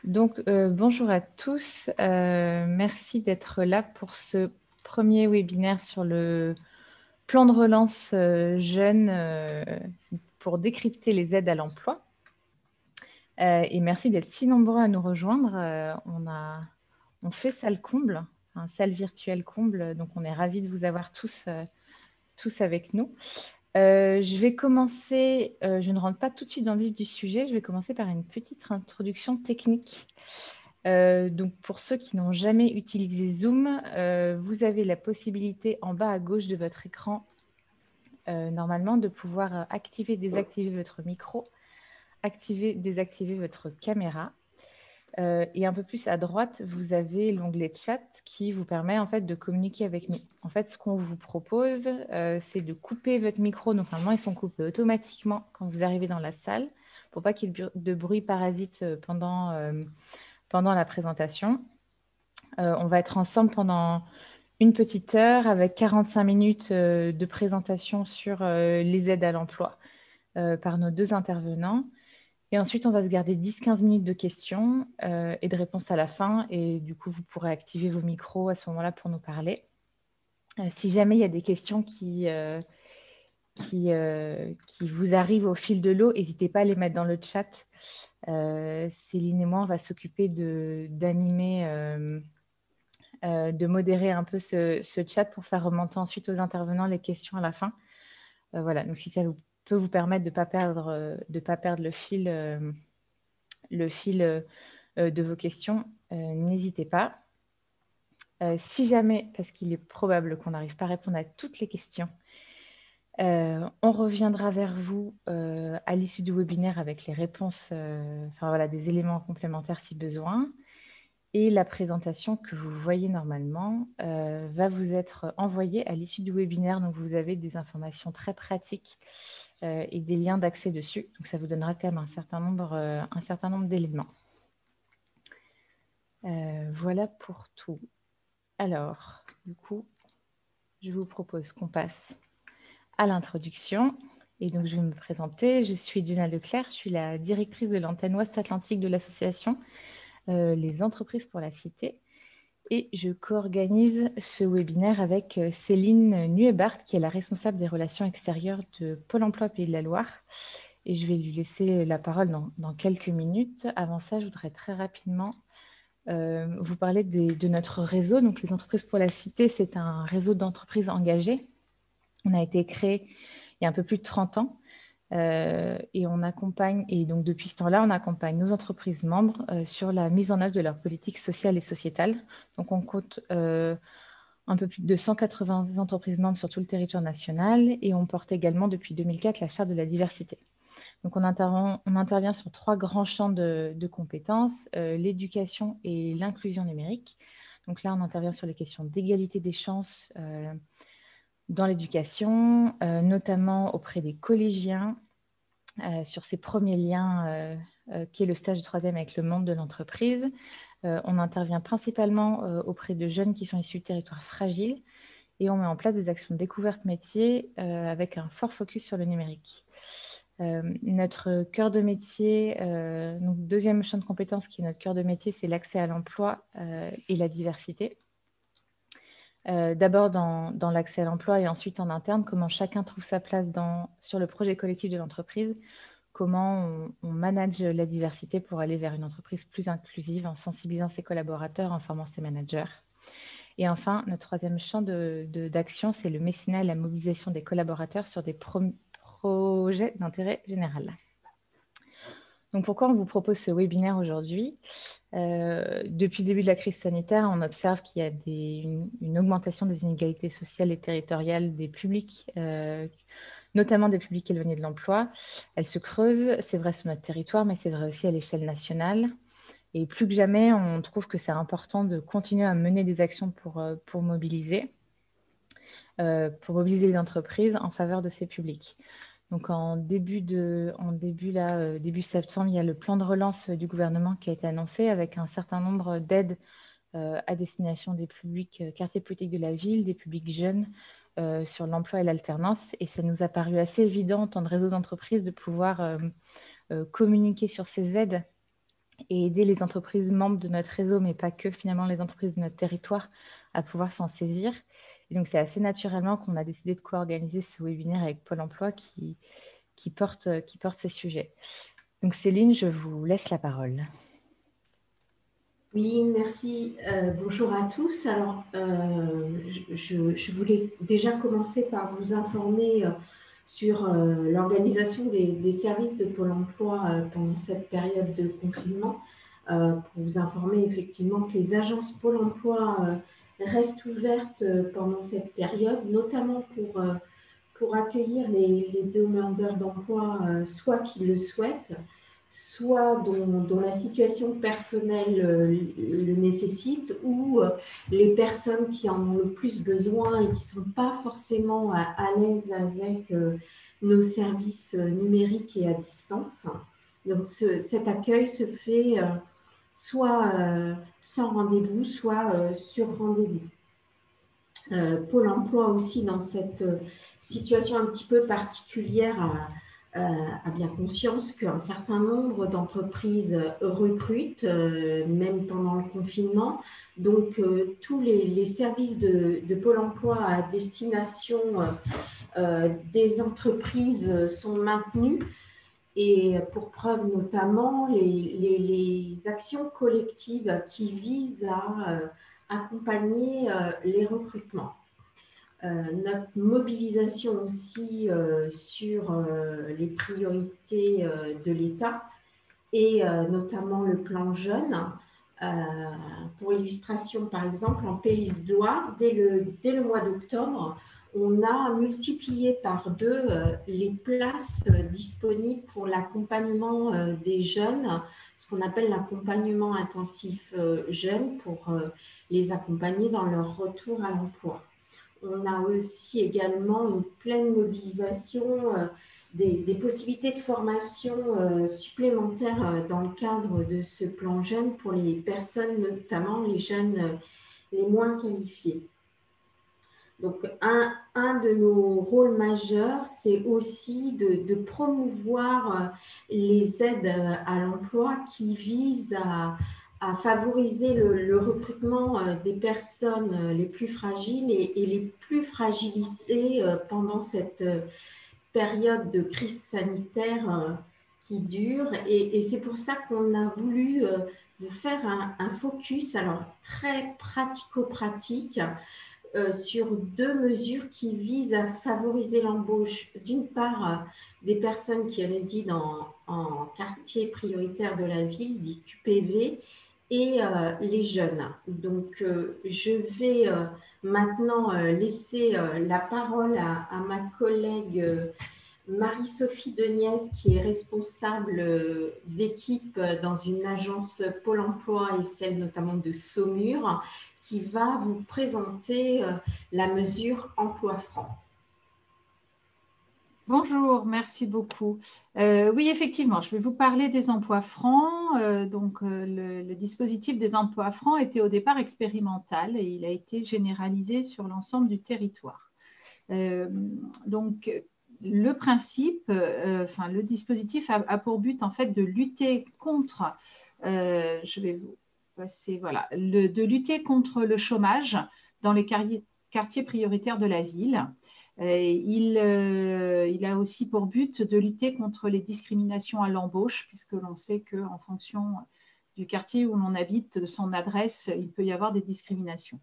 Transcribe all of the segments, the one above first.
Bonjour à tous. Merci d'être là pour ce premier webinaire sur le plan de relance jeune pour décrypter les aides à l'emploi. Et merci d'être si nombreux à nous rejoindre. On fait salle comble, salle virtuelle comble, donc on est ravis de vous avoir tous avec nous. Je vais commencer, je ne rentre pas tout de suite dans le vif du sujet, je vais commencer par une petite introduction technique. Donc, pour ceux qui n'ont jamais utilisé Zoom, vous avez la possibilité en bas à gauche de votre écran, normalement, de pouvoir activer, désactiver votre micro, activer, désactiver votre caméra. Et un peu plus à droite, vous avez l'onglet chat qui vous permet en fait de communiquer avec nous. En fait, ce qu'on vous propose, c'est de couper votre micro. Donc, normalement, ils sont coupés automatiquement quand vous arrivez dans la salle pour pas qu'il y ait de bruit parasite pendant la présentation. On va être ensemble pendant une petite heure avec 45 minutes de présentation sur les aides à l'emploi par nos deux intervenants. Et ensuite, on va se garder 10-15 minutes de questions et de réponses à la fin. Et du coup, vous pourrez activer vos micros à ce moment-là pour nous parler. Si jamais il y a des questions qui vous arrivent au fil de l'eau, n'hésitez pas à les mettre dans le chat. Céline et moi, on va s'occuper d'animer, de modérer un peu ce chat pour faire remonter ensuite aux intervenants les questions à la fin. Voilà, donc si ça peut vous permettre de ne pas perdre le fil de vos questions, n'hésitez pas. Si jamais, parce qu'il est probable qu'on n'arrive pas à répondre à toutes les questions, on reviendra vers vous à l'issue du webinaire avec les réponses, des éléments complémentaires si besoin. Et la présentation que vous voyez normalement va vous être envoyée à l'issue du webinaire. Donc, vous avez des informations très pratiques et des liens d'accès dessus. Donc, ça vous donnera quand même un certain nombre d'éléments. Voilà pour tout. Alors, du coup, je vous propose qu'on passe à l'introduction. Et donc, je vais me présenter. Je suis Jenna Leclerc. Je suis la directrice de l'antenne Ouest-Atlantique de l'association Les Entreprises pour la Cité. Et je co-organise ce webinaire avec Céline Nuebart, qui est la responsable des relations extérieures de Pôle emploi Pays de la Loire. Et je vais lui laisser la parole dans quelques minutes. Avant ça, je voudrais très rapidement vous parler de notre réseau. Donc, les Entreprises pour la Cité, c'est un réseau d'entreprises engagées. On a été créé il y a un peu plus de 30 ans. Et on accompagne, et donc depuis ce temps-là, on accompagne nos entreprises membres sur la mise en œuvre de leur politique sociale et sociétale. Donc, on compte un peu plus de 180 entreprises membres sur tout le territoire national et on porte également depuis 2004 la charte de la diversité. Donc, on intervient sur 3 grands champs de compétences, l'éducation et l'inclusion numérique. Donc là, on intervient sur les questions d'égalité des chances dans l'éducation, notamment auprès des collégiens, sur ces premiers liens qui est le stage de 3e avec le monde de l'entreprise. On intervient principalement auprès de jeunes qui sont issus de territoires fragiles et on met en place des actions de découverte métier avec un fort focus sur le numérique. Notre cœur de métier, donc deuxième champ de compétences qui est notre cœur de métier, c'est l'accès à l'emploi et la diversité. D'abord dans l'accès à l'emploi et ensuite en interne, comment chacun trouve sa place sur le projet collectif de l'entreprise, comment on manage la diversité pour aller vers une entreprise plus inclusive en sensibilisant ses collaborateurs, en formant ses managers. Et enfin, notre troisième champ d'action, c'est le mécénat et la mobilisation des collaborateurs sur des projets d'intérêt général. Donc, pourquoi on vous propose ce webinaire aujourd'hui ? Depuis le début de la crise sanitaire, on observe qu'il y a une augmentation des inégalités sociales et territoriales des publics, notamment des publics éloignés de l'emploi. Elle se creuse, c'est vrai sur notre territoire, mais c'est vrai aussi à l'échelle nationale. Et plus que jamais, on trouve que c'est important de continuer à mener des actions pour mobiliser les entreprises en faveur de ces publics. Donc, début septembre, il y a le plan de relance du gouvernement qui a été annoncé avec un certain nombre d'aides à destination des publics quartiers politiques de la ville, des publics jeunes sur l'emploi et l'alternance. Et ça nous a paru assez évident en tant que réseau d'entreprises de pouvoir communiquer sur ces aides et aider les entreprises membres de notre réseau, mais pas que finalement les entreprises de notre territoire, à pouvoir s'en saisir. Et donc, c'est assez naturellement qu'on a décidé de co-organiser ce webinaire avec Pôle emploi qui porte ces sujets. Donc, Céline, je vous laisse la parole. Oui, merci. Bonjour à tous. Alors, je voulais déjà commencer par vous informer sur l'organisation des services de Pôle emploi pendant cette période de confinement. Pour vous informer effectivement que les agences Pôle emploi restent ouvertes pendant cette période, notamment pour accueillir les demandeurs d'emploi, soit qui le souhaitent, soit dont la situation personnelle le nécessite, ou les personnes qui en ont le plus besoin et qui ne sont pas forcément à l'aise avec nos services numériques et à distance. Donc cet accueil se fait soit sans rendez-vous, soit sur rendez-vous. Pôle emploi aussi, dans cette situation un petit peu particulière, a bien conscience qu'un certain nombre d'entreprises recrutent, même pendant le confinement. Donc, tous les services de Pôle emploi à destination des entreprises sont maintenus. Et pour preuve notamment les actions collectives qui visent à accompagner les recrutements. Notre mobilisation aussi sur les priorités de l'État et notamment le plan jeune. Pour illustration, par exemple, en Pays de Loire, dès le mois d'octobre, on a multiplié par 2 les places disponibles pour l'accompagnement des jeunes, ce qu'on appelle l'accompagnement intensif jeune, pour les accompagner dans leur retour à l'emploi. On a aussi également une pleine mobilisation des possibilités de formation supplémentaires dans le cadre de ce plan jeune pour les personnes, notamment les jeunes les moins qualifiés. Donc, un de nos rôles majeurs, c'est aussi de promouvoir les aides à l'emploi qui visent à favoriser le recrutement des personnes les plus fragiles et les plus fragilisées pendant cette période de crise sanitaire qui dure. Et c'est pour ça qu'on a voulu vous faire un focus, alors très pratico-pratique, sur 2 mesures qui visent à favoriser l'embauche, d'une part, des personnes qui résident en quartier prioritaire de la ville, dit QPV, et les jeunes. Donc, je vais maintenant laisser la parole à ma collègue Marie-Sophie Deniez, qui est responsable d'équipe dans une agence Pôle emploi et celle notamment de Saumur, qui va vous présenter la mesure Emploi Franc. Bonjour, merci beaucoup. Oui, effectivement, je vais vous parler des emplois francs. Le dispositif des emplois francs était au départ expérimental et il a été généralisé sur l'ensemble du territoire. Le principe, le dispositif a pour but en fait de lutter contre, je vais vous passer, voilà, de lutter contre le chômage dans les quartiers prioritaires de la ville. Il a aussi pour but de lutter contre les discriminations à l'embauche, puisque l'on sait qu'en fonction du quartier où l'on habite, de son adresse, il peut y avoir des discriminations.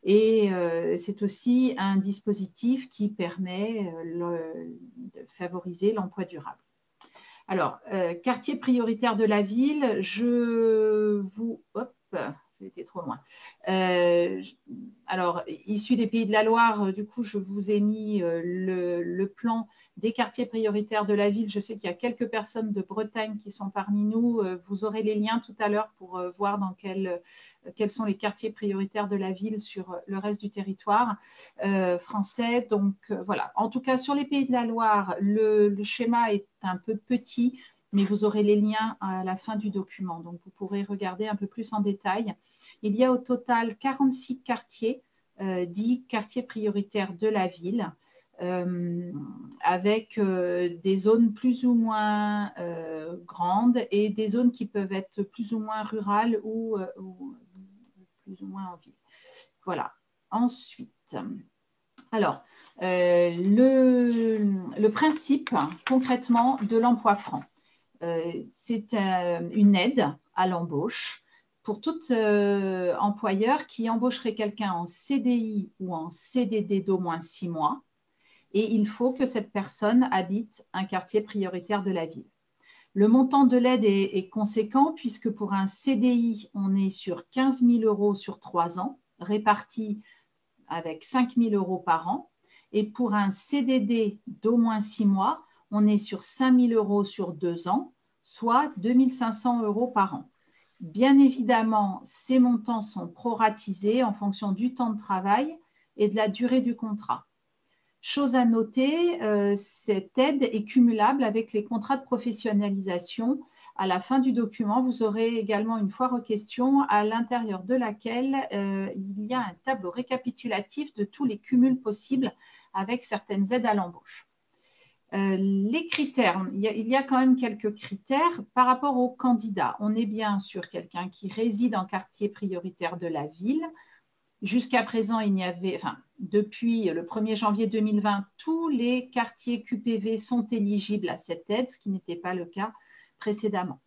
Et c'est aussi un dispositif qui permet de favoriser l'emploi durable. Alors, quartier prioritaire de la ville, j'étais trop loin. Alors, issu des Pays de la Loire, du coup, je vous ai mis le plan des quartiers prioritaires de la ville. Je sais qu'il y a quelques personnes de Bretagne qui sont parmi nous. Vous aurez les liens tout à l'heure pour voir dans quels sont les quartiers prioritaires de la ville sur le reste du territoire français. Donc, voilà. En tout cas, sur les Pays de la Loire, le schéma est un peu petit, mais vous aurez les liens à la fin du document. Donc, vous pourrez regarder un peu plus en détail. Il y a au total 46 quartiers, dits quartiers prioritaires de la ville. avec des zones plus ou moins grandes et des zones qui peuvent être plus ou moins rurales ou plus ou moins en ville. Voilà. Ensuite, alors, le principe concrètement de l'emploi franc, c'est une aide à l'embauche pour tout employeur qui embaucherait quelqu'un en CDI ou en CDD d'au moins 6 mois. Et il faut que cette personne habite un quartier prioritaire de la ville. Le montant de l'aide est conséquent puisque pour un CDI, on est sur 15 000 € sur 3 ans, répartis avec 5 000 € par an. Et pour un CDD d'au moins 6 mois, on est sur 5 000 € sur 2 ans, soit 2 500 € par an. Bien évidemment, ces montants sont proratisés en fonction du temps de travail et de la durée du contrat. Chose à noter, cette aide est cumulable avec les contrats de professionnalisation. À la fin du document, vous aurez également une foire aux questions à l'intérieur de laquelle il y a un tableau récapitulatif de tous les cumuls possibles avec certaines aides à l'embauche. Les critères, il y a quand même quelques critères par rapport aux candidats. On est bien sur quelqu'un qui réside en quartier prioritaire de la ville. Jusqu'à présent, il n'y avait, depuis le 1er janvier 2020, tous les quartiers QPV sont éligibles à cette aide, ce qui n'était pas le cas précédemment.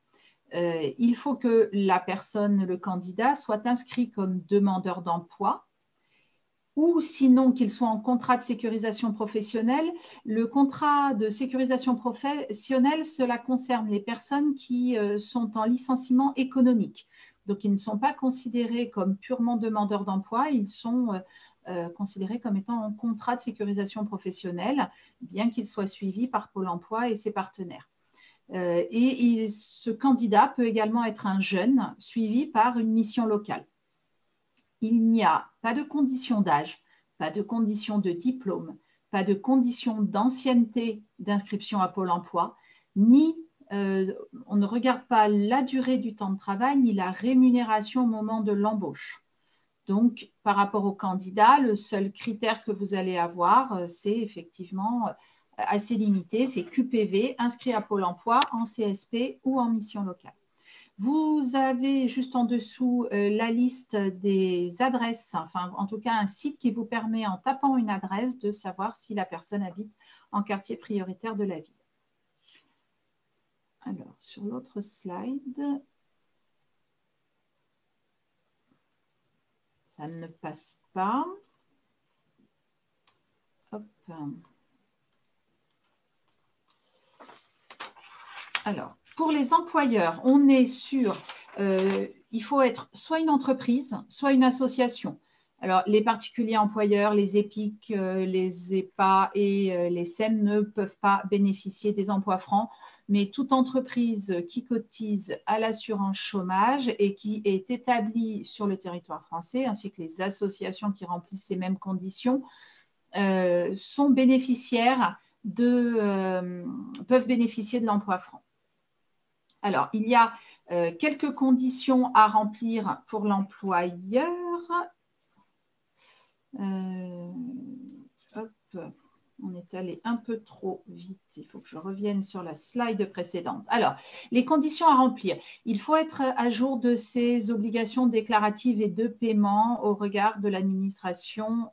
Il faut que la personne, le candidat, soit inscrit comme demandeur d'emploi ou sinon qu'il soit en contrat de sécurisation professionnelle. Le contrat de sécurisation professionnelle, cela concerne les personnes qui sont en licenciement économique. Donc, ils ne sont pas considérés comme purement demandeurs d'emploi, ils sont considérés comme étant en contrat de sécurisation professionnelle, bien qu'ils soient suivis par Pôle emploi et ses partenaires. Ce candidat peut également être un jeune suivi par une mission locale. Il n'y a pas de condition d'âge, pas de condition de diplôme, pas de condition d'ancienneté d'inscription à Pôle emploi, ni on ne regarde pas la durée du temps de travail ni la rémunération au moment de l'embauche. Donc, par rapport au candidat, le seul critère que vous allez avoir, c'est effectivement assez limité, c'est QPV, inscrit à Pôle emploi, en CSP ou en mission locale. Vous avez juste en dessous la liste des adresses, enfin en tout cas un site qui vous permet en tapant une adresse de savoir si la personne habite en quartier prioritaire de la ville. Alors, sur l'autre slide, ça ne passe pas. Hop. Alors, pour les employeurs, on est sur, il faut être soit une entreprise, soit une association. Alors, les particuliers employeurs, les EPIC, les EPA et les SEM ne peuvent pas bénéficier des emplois francs, mais toute entreprise qui cotise à l'assurance chômage et qui est établie sur le territoire français, ainsi que les associations qui remplissent ces mêmes conditions, sont bénéficiaires peuvent bénéficier de l'emploi franc. Alors, il y a quelques conditions à remplir pour l'employeur. Hop, on est allé un peu trop vite. Il faut que je revienne sur la slide précédente. Alors, les conditions à remplir. Il faut être à jour de ses obligations déclaratives et de paiement au regard de l'administration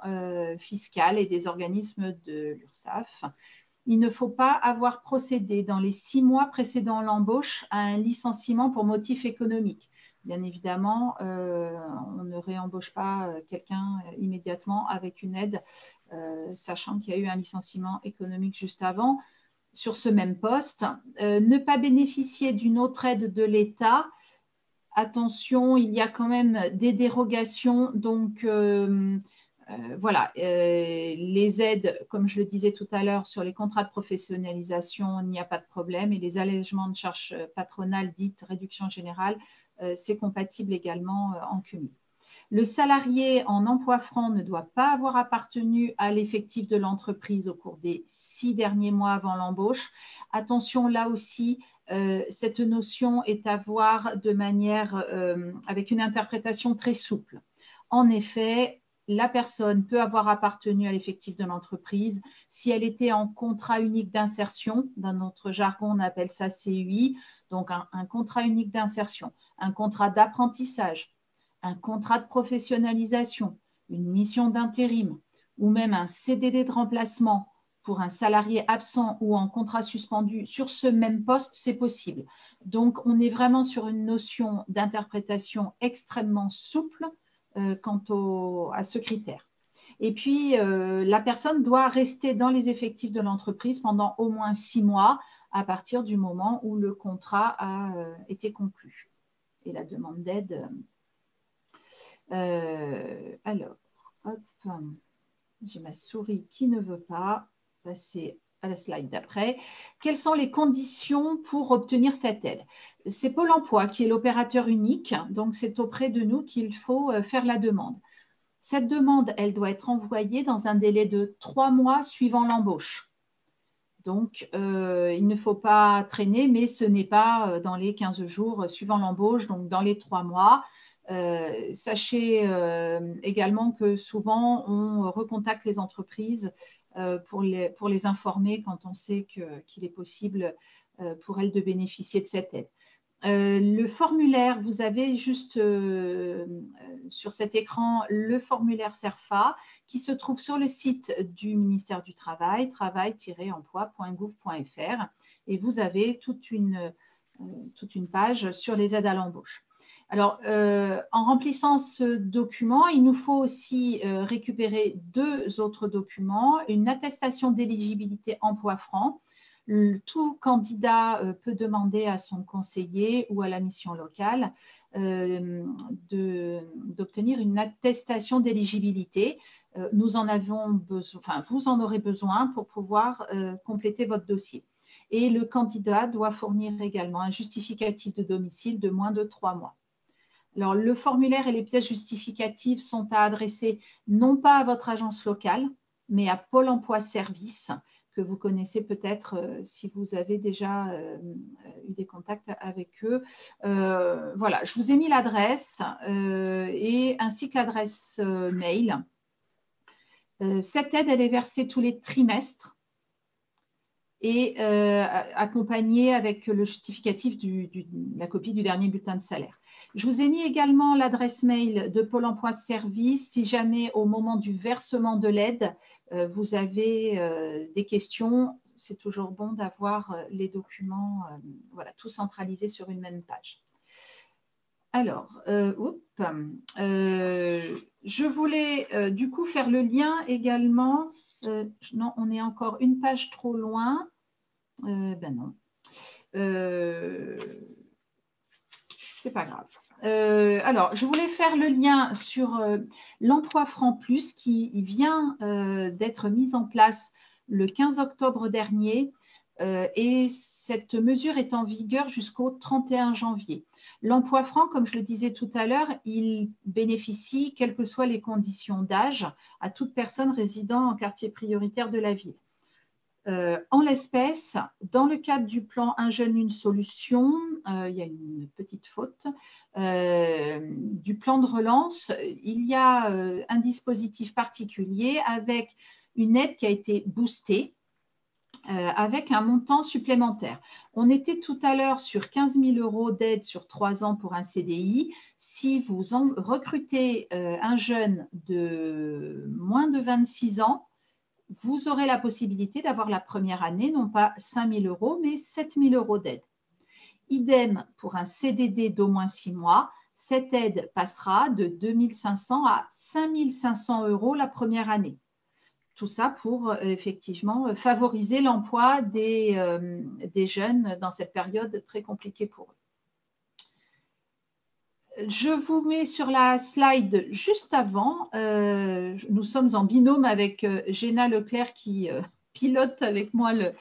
fiscale et des organismes de l'URSSAF. Il ne faut pas avoir procédé dans les 6 mois précédant l'embauche à un licenciement pour motif économique. Bien évidemment, on ne réembauche pas quelqu'un immédiatement avec une aide, sachant qu'il y a eu un licenciement économique juste avant sur ce même poste. Ne pas bénéficier d'une autre aide de l'État. Attention, il y a quand même des dérogations, donc voilà, les aides, comme je le disais tout à l'heure, sur les contrats de professionnalisation, il n'y a pas de problème. Et les allègements de charges patronales dites réduction générale, c'est compatible également en cumul. Le salarié en emploi franc ne doit pas avoir appartenu à l'effectif de l'entreprise au cours des 6 derniers mois avant l'embauche. Attention, là aussi, cette notion est à voir de manière avec une interprétation très souple. En effet, la personne peut avoir appartenu à l'effectif de l'entreprise. Si elle était en contrat unique d'insertion, dans notre jargon, on appelle ça CUI, donc un contrat unique d'insertion, un contrat d'apprentissage, un contrat de professionnalisation, une mission d'intérim ou même un CDD de remplacement pour un salarié absent ou en contrat suspendu sur ce même poste, c'est possible. Donc, on est vraiment sur une notion d'interprétation extrêmement souple quant à ce critère. Et puis, la personne doit rester dans les effectifs de l'entreprise pendant au moins 6 mois à partir du moment où le contrat a été conclu. Et la demande d'aide. Alors, hop, j'ai ma souris qui ne veut pas passer à la slide d'après. Quelles sont les conditions pour obtenir cette aide? C'est Pôle emploi qui est l'opérateur unique, donc c'est auprès de nous qu'il faut faire la demande. Cette demande, elle doit être envoyée dans un délai de 3 mois suivant l'embauche. Donc, il ne faut pas traîner, mais ce n'est pas dans les 15 jours suivant l'embauche, donc dans les 3 mois. Sachez également que souvent, on recontacte les entreprises pour les informer quand on sait qu'il est possible pour elles de bénéficier de cette aide. Le formulaire, vous avez juste sur cet écran le formulaire CERFA qui se trouve sur le site du ministère du Travail, travail-emploi.gouv.fr, et vous avez toute une page sur les aides à l'embauche. Alors, en remplissant ce document, il nous faut aussi récupérer 2 autres documents, une attestation d'éligibilité emploi franc. Tout candidat peut demander à son conseiller ou à la mission locale d'obtenir une attestation d'éligibilité. Nous en avons besoin, enfin, vous en aurez besoin pour pouvoir compléter votre dossier. Et le candidat doit fournir également un justificatif de domicile de moins de 3 mois. Alors, le formulaire et les pièces justificatives sont à adresser non pas à votre agence locale, mais à Pôle emploi Service, que vous connaissez peut-être si vous avez déjà eu des contacts avec eux. Voilà, je vous ai mis l'adresse et ainsi que l'adresse mail. Cette aide, elle est versée tous les trimestres et accompagnée avec le justificatif la copie du dernier bulletin de salaire. Je vous ai mis également l'adresse mail de Pôle emploi Service si jamais au moment du versement de l'aide, vous avez des questions. C'est toujours bon d'avoir les documents voilà, tout centralisés sur une même page. Alors, je voulais du coup faire le lien également. Non, on est encore une page trop loin. Ben non. C'est pas grave. Alors, je voulais faire le lien sur l'emploi franc plus qui vient d'être mis en place le 15 octobre dernier et cette mesure est en vigueur jusqu'au 31 janvier. L'emploi franc, comme je le disais tout à l'heure, il bénéficie, quelles que soient les conditions d'âge, à toute personne résidant en quartier prioritaire de la ville. En l'espèce, dans le cadre du plan Un jeune, une solution, il y a une petite faute, du plan de relance, il y a un dispositif particulier avec une aide qui a été boostée avec un montant supplémentaire. On était tout à l'heure sur 15 000 € d'aide sur 3 ans pour un CDI. Si vous recrutez un jeune de moins de 26 ans, vous aurez la possibilité d'avoir la première année, non pas 5 000 €, mais 7 000 € d'aide. Idem pour un CDD d'au moins 6 mois, cette aide passera de 2 500 à 5 500 € la première année. Tout ça pour effectivement favoriser l'emploi des jeunes dans cette période très compliquée pour eux. Je vous mets sur la slide juste avant. Nous sommes en binôme avec Géna Leclerc qui pilote avec moi le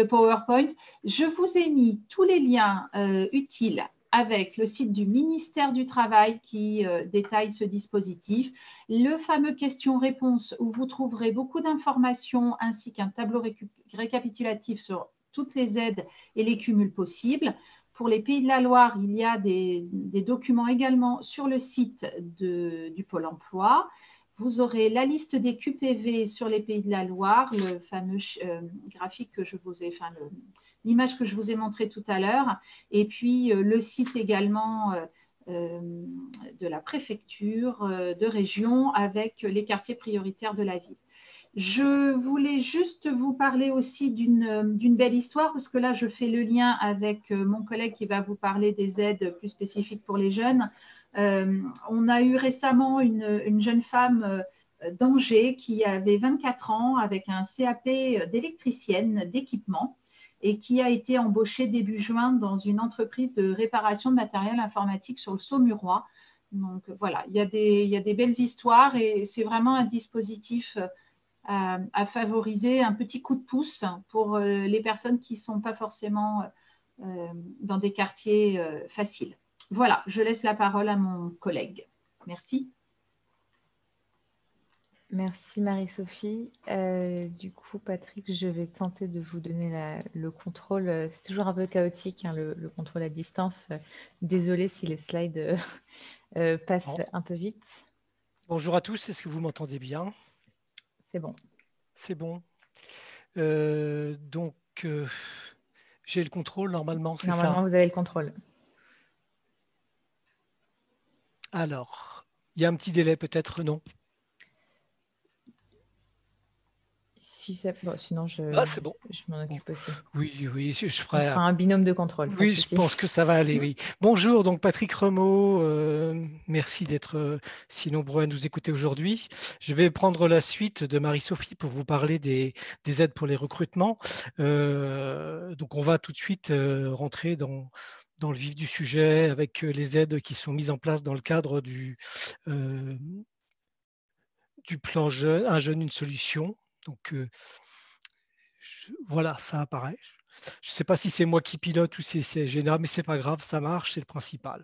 PowerPoint. Je vous ai mis tous les liens utiles avec le site du ministère du Travail qui détaille ce dispositif, le fameux questions-réponses où vous trouverez beaucoup d'informations ainsi qu'un tableau récapitulatif sur toutes les aides et les cumuls possibles. Pour les Pays de la Loire, il y a des documents également sur le site du Pôle emploi. vous aurez la liste des QPV sur les Pays de la Loire, le fameux graphique que je vous ai, enfin l'image que je vous ai montrée tout à l'heure, et puis le site également de la préfecture de région avec les quartiers prioritaires de la ville. Je voulais juste vous parler aussi d'une belle histoire, parce que là, je fais le lien avec mon collègue qui va vous parler des aides plus spécifiques pour les jeunes. On a eu récemment une jeune femme d'Angers qui avait 24 ans avec un CAP d'électricienne d'équipement et qui a été embauchée début juin dans une entreprise de réparation de matériel informatique sur le Saumurois. Donc voilà, il y a des belles histoires et c'est vraiment un dispositif à favoriser, un petit coup de pouce pour les personnes qui ne sont pas forcément dans des quartiers faciles. Voilà, je laisse la parole à mon collègue. Merci. Merci Marie-Sophie. Du coup, Patrick, je vais tenter de vous donner le contrôle. C'est toujours un peu chaotique, hein, le contrôle à distance. Désolée si les slides passent un peu vite. Bonjour à tous, est-ce que vous m'entendez bien? C'est bon. C'est bon. Donc, j'ai le contrôle normalement, c'est ça? Normalement, vous avez le contrôle. Alors, il y a un petit délai peut-être, non? Si ça... bon, sinon, je bon. Je m'en occupe aussi. Oui, je On ferai fera un binôme de contrôle. Oui, je pense que ça va aller, oui. Bonjour, donc Patrick Remaud, merci d'être si nombreux à nous écouter aujourd'hui. Je vais prendre la suite de Marie-Sophie pour vous parler des aides pour les recrutements. Donc on va tout de suite rentrer dans le vif du sujet avec les aides qui sont mises en place dans le cadre du plan jeune, un jeune, une solution. Donc voilà, ça apparaît. Je ne sais pas si c'est moi qui pilote ou si c'est Géna, mais ce n'est pas grave, ça marche, c'est le principal.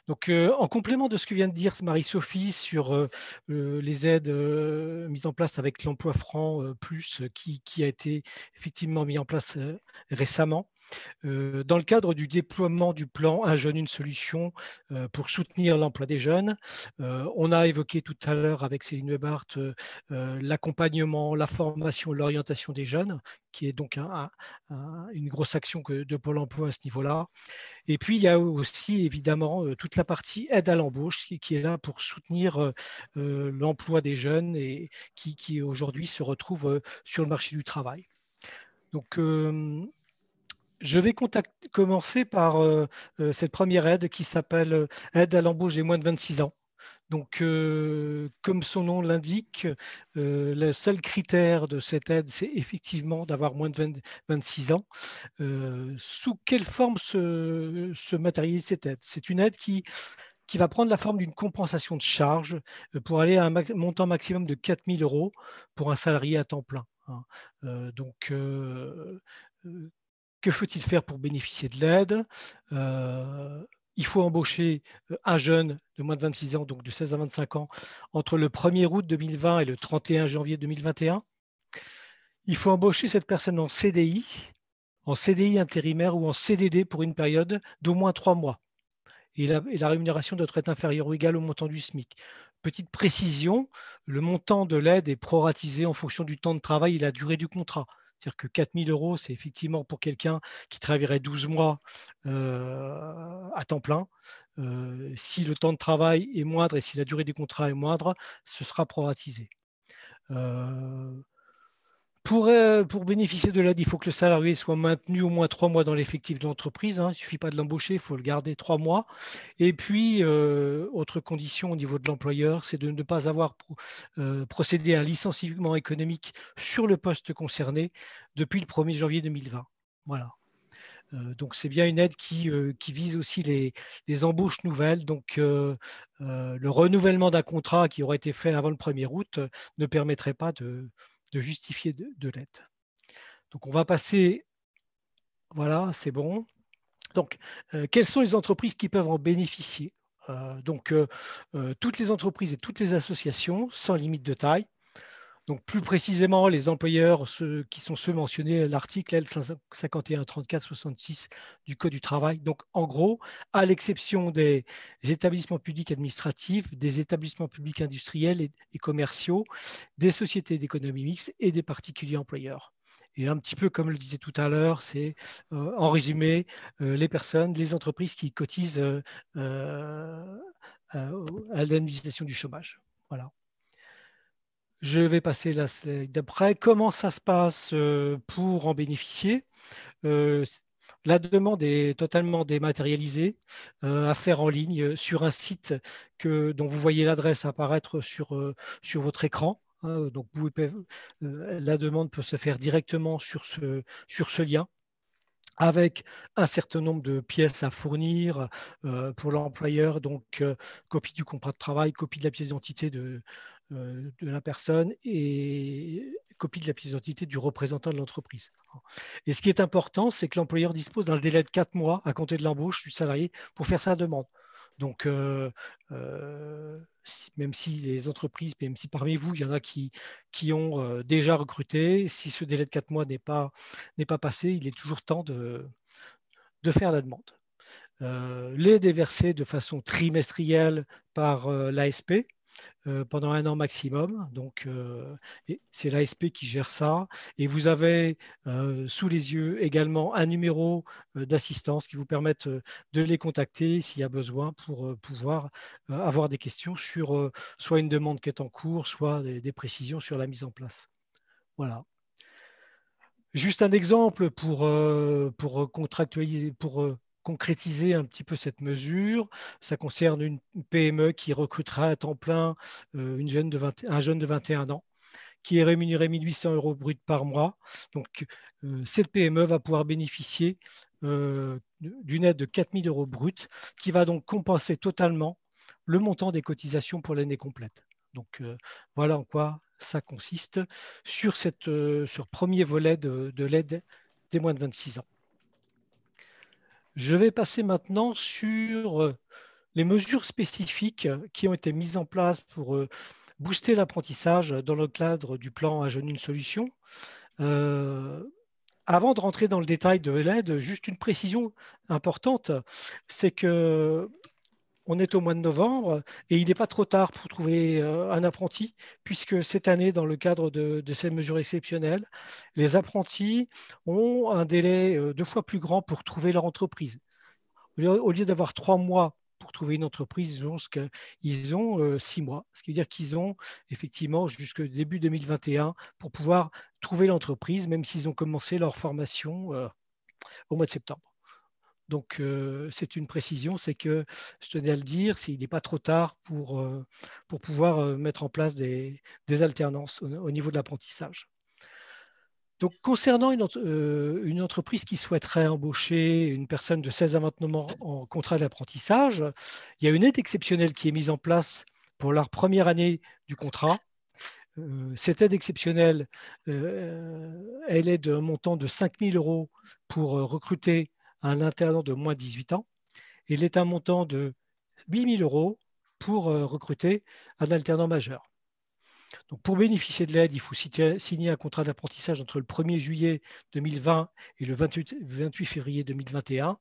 Donc, en complément de ce que vient de dire Marie-Sophie sur les aides mises en place avec l'emploi franc plus qui a été effectivement mis en place récemment, dans le cadre du déploiement du plan Un jeune, une solution pour soutenir l'emploi des jeunes, on a évoqué tout à l'heure avec Céline Webart l'accompagnement, la formation, l'orientation des jeunes, qui est donc une grosse action de Pôle emploi à ce niveau-là. Et puis, il y a aussi évidemment toute la partie aide à l'embauche qui est là pour soutenir l'emploi des jeunes et qui aujourd'hui se retrouvent sur le marché du travail. Donc, je vais commencer par cette première aide qui s'appelle aide à l'embauche des moins de 26 ans. Donc, comme son nom l'indique, le seul critère de cette aide, c'est effectivement d'avoir moins de 26 ans. Sous quelle forme se matérialise cette aide? C'est une aide qui va prendre la forme d'une compensation de charges pour aller à un montant maximum de 4 000 € pour un salarié à temps plein. Hein. Donc, que faut-il faire pour bénéficier de l'aide? Il faut embaucher un jeune de moins de 26 ans, donc de 16 à 25 ans, entre le 1er août 2020 et le 31 janvier 2021. Il faut embaucher cette personne en CDI intérimaire ou en CDD pour une période d'au moins 3 mois. Et la rémunération doit être inférieure ou égale au montant du SMIC. Petite précision, le montant de l'aide est proratisé en fonction du temps de travail et la durée du contrat. C'est-à-dire que 4 000 €, c'est effectivement pour quelqu'un qui travaillerait 12 mois à temps plein. Si le temps de travail est moindre et si la durée du contrat est moindre, ce sera proratisé. Pour bénéficier de l'aide, il faut que le salarié soit maintenu au moins 3 mois dans l'effectif de l'entreprise. Hein. Il ne suffit pas de l'embaucher, il faut le garder 3 mois. Et puis, autre condition au niveau de l'employeur, c'est de ne pas avoir procédé à un licenciement économique sur le poste concerné depuis le 1er janvier 2020. Voilà. Donc, c'est bien une aide qui vise aussi les embauches nouvelles. Donc, le renouvellement d'un contrat qui aurait été fait avant le 1er août ne permettrait pas de justifier de l'aide. Donc, on va passer. Voilà, c'est bon. Donc, quelles sont les entreprises qui peuvent en bénéficier? Donc, toutes les entreprises et toutes les associations, sans limite de taille. Donc, plus précisément, les employeurs qui sont ceux mentionnés à l'article L5134-66 du Code du travail. Donc, en gros, à l'exception des établissements publics administratifs, des établissements publics industriels et commerciaux, des sociétés d'économie mixte et des particuliers employeurs. Et un petit peu comme le disais tout à l'heure, c'est en résumé les personnes, les entreprises qui cotisent à l'indemnisation du chômage. Voilà. Je vais passer la slide d'après. Comment ça se passe pour en bénéficier? La demande est totalement dématérialisée à faire en ligne sur un site dont vous voyez l'adresse apparaître sur votre écran. Donc, la demande peut se faire directement sur ce lien, avec un certain nombre de pièces à fournir pour l'employeur, donc copie du contrat de travail, copie de la pièce d'identité de la personne et copie de la pièce d'identité du représentant de l'entreprise. Et ce qui est important, c'est que l'employeur dispose d'un délai de 4 mois à compter de l'embauche du salarié pour faire sa demande. Donc, même si les entreprises, même si parmi vous, il y en a qui ont déjà recruté, si ce délai de 4 mois n'est pas passé, il est toujours temps de faire la demande. L'aide est versée de façon trimestrielle par l'ASP pendant 1 an maximum. Donc, c'est l'ASP qui gère ça. Et vous avez sous les yeux également un numéro d'assistance qui vous permettent de les contacter s'il y a besoin pour pouvoir avoir des questions sur soit une demande qui est en cours, soit des précisions sur la mise en place. Voilà. Juste un exemple pour contractualiser, pour concrétiser un petit peu cette mesure. Ça concerne une PME qui recrutera à temps plein un jeune de 21 ans qui est rémunéré 1 800 € brut par mois. Donc, cette PME va pouvoir bénéficier d'une aide de 4 000 € brut qui va donc compenser totalement le montant des cotisations pour l'année complète. Donc, voilà en quoi ça consiste sur ce premier volet de l'aide des moins de 26 ans. Je vais passer maintenant sur les mesures spécifiques qui ont été mises en place pour booster l'apprentissage dans le cadre du plan Un jeune, une solution. Avant de rentrer dans le détail de l'aide, juste une précision importante, c'est que on est au mois de novembre et il n'est pas trop tard pour trouver un apprenti, puisque cette année, dans le cadre de ces mesures exceptionnelles, les apprentis ont un délai 2 fois plus grand pour trouver leur entreprise. Au lieu d'avoir 3 mois pour trouver une entreprise, ils ont 6 mois. Ce qui veut dire qu'ils ont effectivement jusqu'au début 2021 pour pouvoir trouver l'entreprise, même s'ils ont commencé leur formation au mois de septembre. Donc, c'est une précision, c'est que je tenais à le dire, s'il n'est pas trop tard pour pouvoir mettre en place des alternances au niveau de l'apprentissage. Donc, concernant une entreprise qui souhaiterait embaucher une personne de 16 à 29 ans en contrat d'apprentissage, il y a une aide exceptionnelle qui est mise en place pour leur première année du contrat. Cette aide exceptionnelle, elle est d'un montant de 5 000 € pour recruter un internat de moins de 18 ans. Et il est un montant de 8 000 € pour recruter un alternant majeur. Donc, pour bénéficier de l'aide, il faut signer un contrat d'apprentissage entre le 1er juillet 2020 et le 28 février 2021.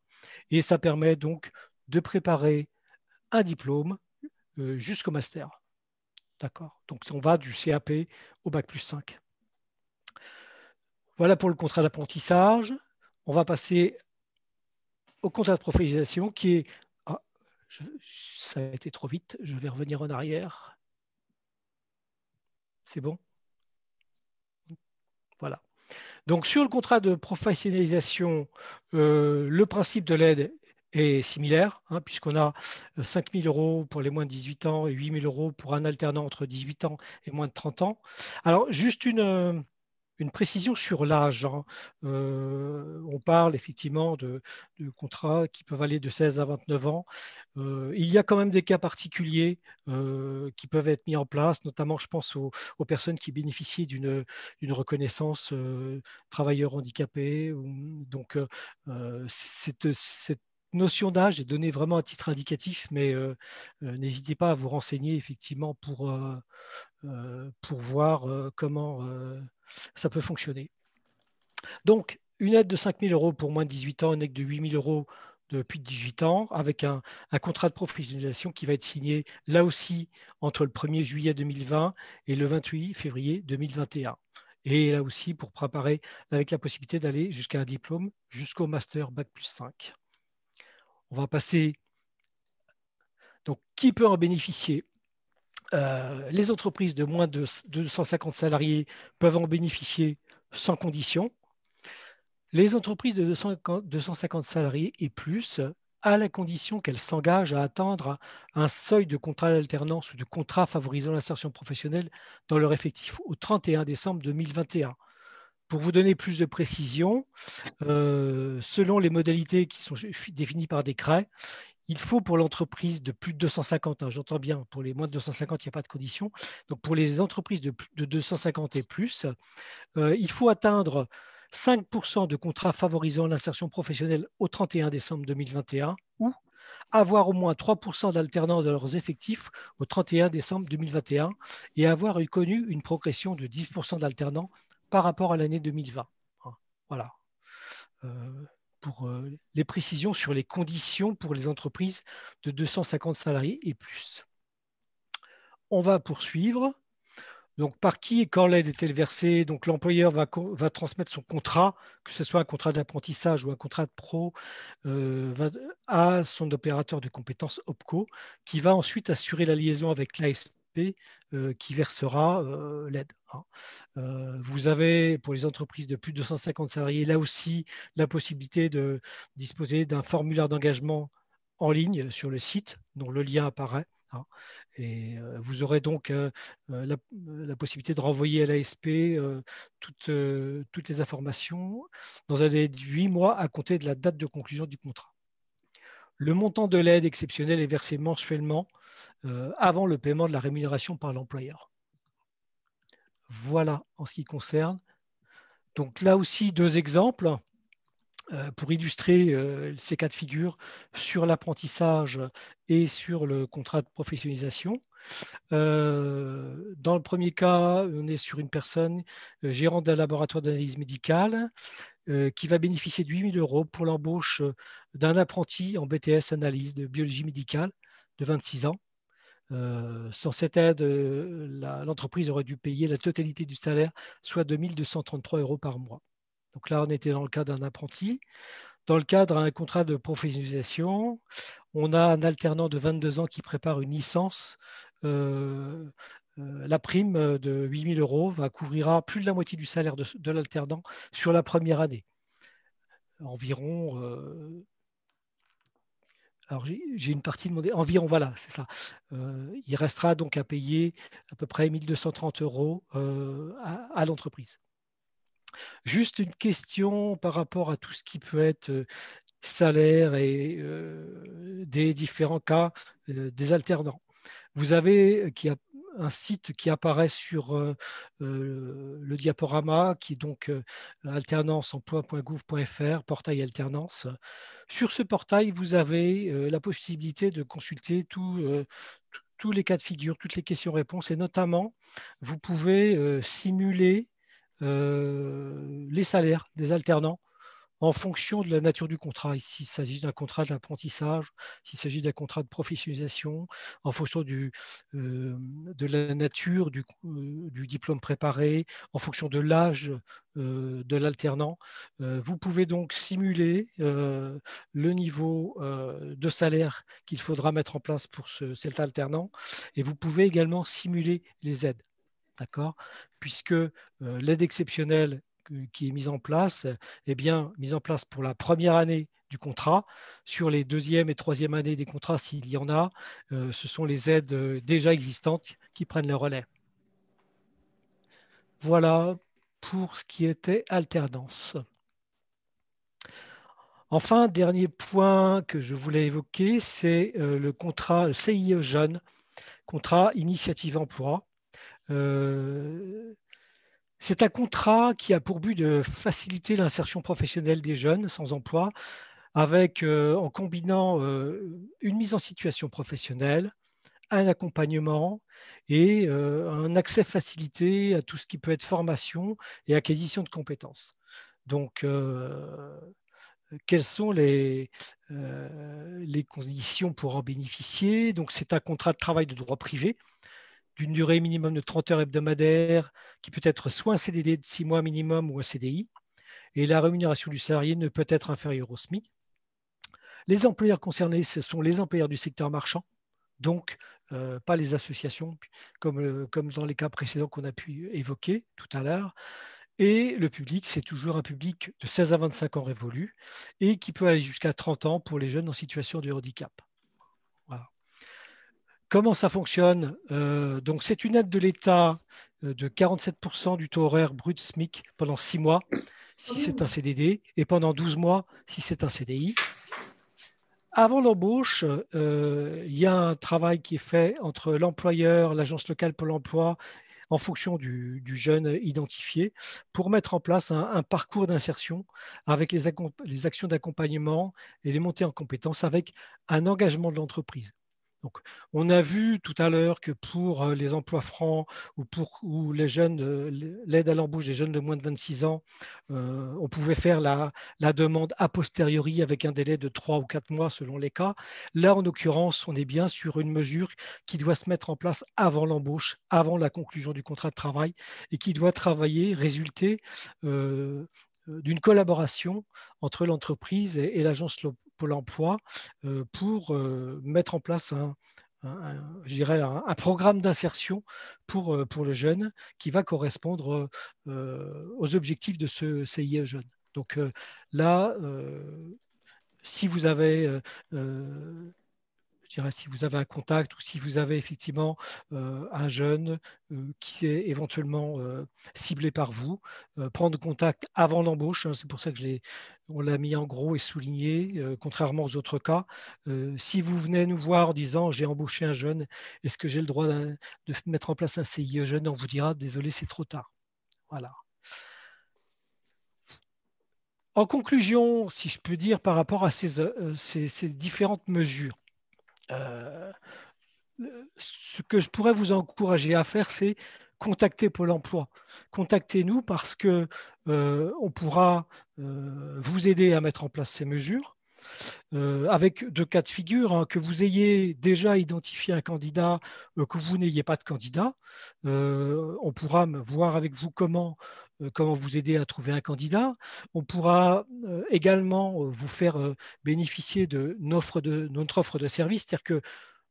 Et ça permet donc de préparer un diplôme jusqu'au master. D'accord. Donc, on va du CAP au Bac+5. Voilà pour le contrat d'apprentissage. On va passer au contrat de professionnalisation qui est… Ah, ça a été trop vite, je vais revenir en arrière. C'est bon? Voilà. Donc, sur le contrat de professionnalisation, le principe de l'aide est similaire, puisqu'on a 5 000 € pour les moins de 18 ans et 8 000 € pour un alternant entre 18 ans et moins de 30 ans. Alors, juste une précision sur l'âge. On parle effectivement de contrats qui peuvent aller de 16 à 29 ans. Il y a quand même des cas particuliers qui peuvent être mis en place, notamment je pense aux personnes qui bénéficient d'une reconnaissance travailleur handicapé. Donc, cette notion d'âge est donnée vraiment à titre indicatif, mais n'hésitez pas à vous renseigner effectivement pour voir comment ça peut fonctionner. Donc, une aide de 5 000 € pour moins de 18 ans, une aide de 8 000 € de plus de 18 ans, avec un contrat de professionnalisation qui va être signé là aussi entre le 1er juillet 2020 et le 28 février 2021. Et là aussi pour préparer avec la possibilité d'aller jusqu'à un diplôme, jusqu'au master Bac+5. On va passer. Donc, qui peut en bénéficier? Les entreprises de moins de 250 salariés peuvent en bénéficier sans condition. Les entreprises de 250 salariés et plus, à la condition qu'elles s'engagent à atteindre un seuil de contrat d'alternance ou de contrat favorisant l'insertion professionnelle dans leur effectif au 31 décembre 2021. Pour vous donner plus de précision, selon les modalités qui sont définies par décret, il faut pour l'entreprise de plus de 250, j'entends bien, pour les moins de 250, il n'y a pas de condition. Donc pour les entreprises de 250 et plus, il faut atteindre 5% de contrats favorisant l'insertion professionnelle au 31 décembre 2021 ou avoir au moins 3% d'alternants de leurs effectifs au 31 décembre 2021 et avoir connu une progression de 10% d'alternants par rapport à l'année 2020. Voilà. Pour les précisions sur les conditions pour les entreprises de 250 salariés et plus. On va poursuivre. Donc, par qui et quand l'aide est-elle versée? Donc, l'employeur va transmettre son contrat, que ce soit un contrat d'apprentissage ou un contrat de pro, à son opérateur de compétences OPCO, qui va ensuite assurer la liaison avec l'ASP qui versera l'aide. Vous avez, pour les entreprises de plus de 250 salariés, là aussi, la possibilité de disposer d'un formulaire d'engagement en ligne sur le site, dont le lien apparaît. Et vous aurez donc la possibilité de renvoyer à l'ASP toutes les informations dans un délai de 8 mois à compter de la date de conclusion du contrat. Le montant de l'aide exceptionnelle est versé mensuellement avant le paiement de la rémunération par l'employeur. Voilà en ce qui concerne. Donc là aussi, 2 exemples pour illustrer ces cas de figure sur l'apprentissage et sur le contrat de professionnalisation. Dans le premier cas, on est sur une personne gérante d'un laboratoire d'analyse médicale qui va bénéficier de 8 000 € pour l'embauche d'un apprenti en BTS analyse de biologie médicale de 26 ans. Sans cette aide, l'entreprise aurait dû payer la totalité du salaire, soit 2 233 € par mois. Donc là, on était dans le cas d'un apprenti. Dans le cadre d'un contrat de professionnalisation, on a un alternant de 22 ans qui prépare une licence. La prime de 8 000 € couvrira plus de la moitié du salaire de l'alternant sur la première année. Environ, alors j'ai une partie demandée, environ, voilà, c'est ça. Il restera donc à payer à peu près 1 230 € à l'entreprise. Juste une question par rapport à tout ce qui peut être salaire et des différents cas des alternants. Vous avez un site qui apparaît sur le diaporama, qui est donc alternanceemploi.gouv.fr, portail alternance. Sur ce portail, vous avez la possibilité de consulter tous les cas de figure, toutes les questions-réponses, et notamment, vous pouvez simuler les salaires des alternants en fonction de la nature du contrat. Ici, il s'agit d'un contrat d'apprentissage, s'il s'agit d'un contrat de professionnalisation, en fonction de la nature du diplôme préparé, en fonction de l'âge de l'alternant. Vous pouvez donc simuler le niveau de salaire qu'il faudra mettre en place pour cet alternant, et vous pouvez également simuler les aides. D'accord ? Puisque l'aide exceptionnelle qui est mise en place est bien mise en place pour la première année du contrat. Sur les deuxième et troisième années des contrats, s'il y en a, ce sont les aides déjà existantes qui prennent le relais. Voilà pour ce qui était alternance. Enfin, dernier point que je voulais évoquer, c'est le contrat CIE Jeunes, contrat Initiative Emploi. C'est un contrat qui a pour but de faciliter l'insertion professionnelle des jeunes sans emploi en combinant une mise en situation professionnelle, un accompagnement et un accès facilité à tout ce qui peut être formation et acquisition de compétences. Donc, quelles sont les conditions pour en bénéficier? Donc, c'est un contrat de travail de droit privé d'une durée minimum de 30 heures hebdomadaires qui peut être soit un CDD de 6 mois minimum ou un CDI. Et la rémunération du salarié ne peut être inférieure au SMIC. Les employeurs concernés, ce sont les employeurs du secteur marchand, donc pas les associations, comme dans les cas précédents qu'on a pu évoquer tout à l'heure. Et le public, c'est toujours un public de 16 à 25 ans révolus et qui peut aller jusqu'à 30 ans pour les jeunes en situation de handicap. Voilà. Comment ça fonctionne? Donc, c'est une aide de l'État de 47% du taux horaire brut SMIC pendant 6 mois si c'est un CDD et pendant 12 mois si c'est un CDI. Avant l'embauche, il y a un travail qui est fait entre l'employeur, l'agence locale Pôle emploi, en fonction du jeune identifié, pour mettre en place un parcours d'insertion avec les actions d'accompagnement et les montées en compétences avec un engagement de l'entreprise. Donc, on a vu tout à l'heure que pour les emplois francs ou les jeunes, l'aide à l'embauche des jeunes de moins de 26 ans, on pouvait faire la demande a posteriori avec un délai de 3 ou 4 mois selon les cas. Là, en l'occurrence, on est bien sur une mesure qui doit se mettre en place avant l'embauche, avant la conclusion du contrat de travail et qui doit résulter d'une collaboration entre l'entreprise et l'agence Pôle emploi pour mettre en place je dirais un programme d'insertion pour le jeune qui va correspondre aux objectifs de ce CIE jeune. Donc là, si vous avez je dirais, si vous avez un contact ou si vous avez effectivement un jeune qui est éventuellement ciblé par vous, prendre contact avant l'embauche. Hein, c'est pour ça que on l'a mis en gros et souligné, contrairement aux autres cas. Si vous venez nous voir en disant j'ai embauché un jeune, est-ce que j'ai le droit de mettre en place un CIE jeune? On vous dira désolé, c'est trop tard. Voilà. En conclusion, si je peux dire par rapport à ces différentes mesures, ce que je pourrais vous encourager à faire, c'est contacter Pôle emploi. Contactez-nous parce que on pourra vous aider à mettre en place ces mesures. Avec deux cas de figure, hein, que vous ayez déjà identifié un candidat, que vous n'ayez pas de candidat. On pourra voir avec vous comment vous aider à trouver un candidat. On pourra également vous faire bénéficier de notre offre de service, c'est-à-dire que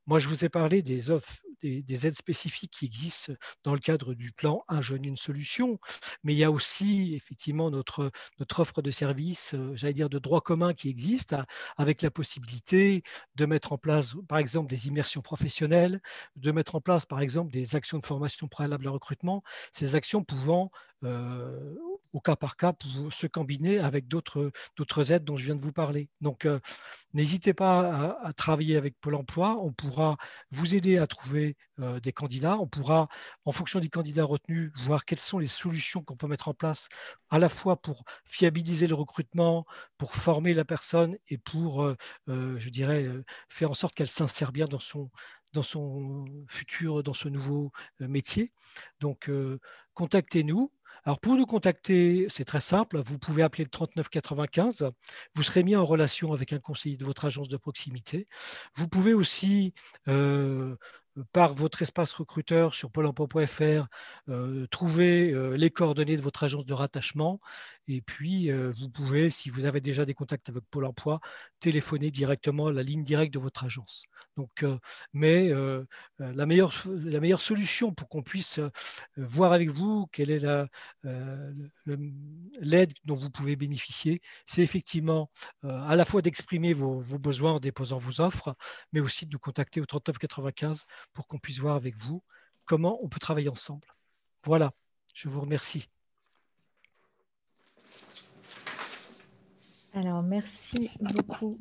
moi, je vous ai parlé des offres, des aides spécifiques qui existent dans le cadre du plan Un jeune, une solution, mais il y a aussi effectivement notre offre de services, j'allais dire de droit commun qui existe, avec la possibilité de mettre en place, par exemple, des immersions professionnelles, de mettre en place, par exemple, des actions de formation préalable à recrutement, ces actions pouvant au cas par cas, se combiner avec d'autres aides dont je viens de vous parler. Donc, n'hésitez pas à travailler avec Pôle emploi. On pourra vous aider à trouver des candidats. On pourra, en fonction des candidats retenus, voir quelles sont les solutions qu'on peut mettre en place à la fois pour fiabiliser le recrutement, pour former la personne et pour, je dirais, faire en sorte qu'elle s'insère bien dans son futur, dans ce nouveau métier. Donc, contactez-nous. Alors, pour nous contacter, c'est très simple. Vous pouvez appeler le 39 95. Vous serez mis en relation avec un conseiller de votre agence de proximité. Vous pouvez aussi, par votre espace recruteur sur pôle emploi.fr, trouver les coordonnées de votre agence de rattachement. Et puis, vous pouvez, si vous avez déjà des contacts avec Pôle emploi, téléphoner directement à la ligne directe de votre agence. Donc, la meilleure solution pour qu'on puisse voir avec vous quelle est l'aide dont vous pouvez bénéficier, c'est effectivement à la fois d'exprimer vos besoins en déposant vos offres, mais aussi de nous contacter au 39 95 pour qu'on puisse voir avec vous comment on peut travailler ensemble. Voilà, je vous remercie. Alors, merci beaucoup.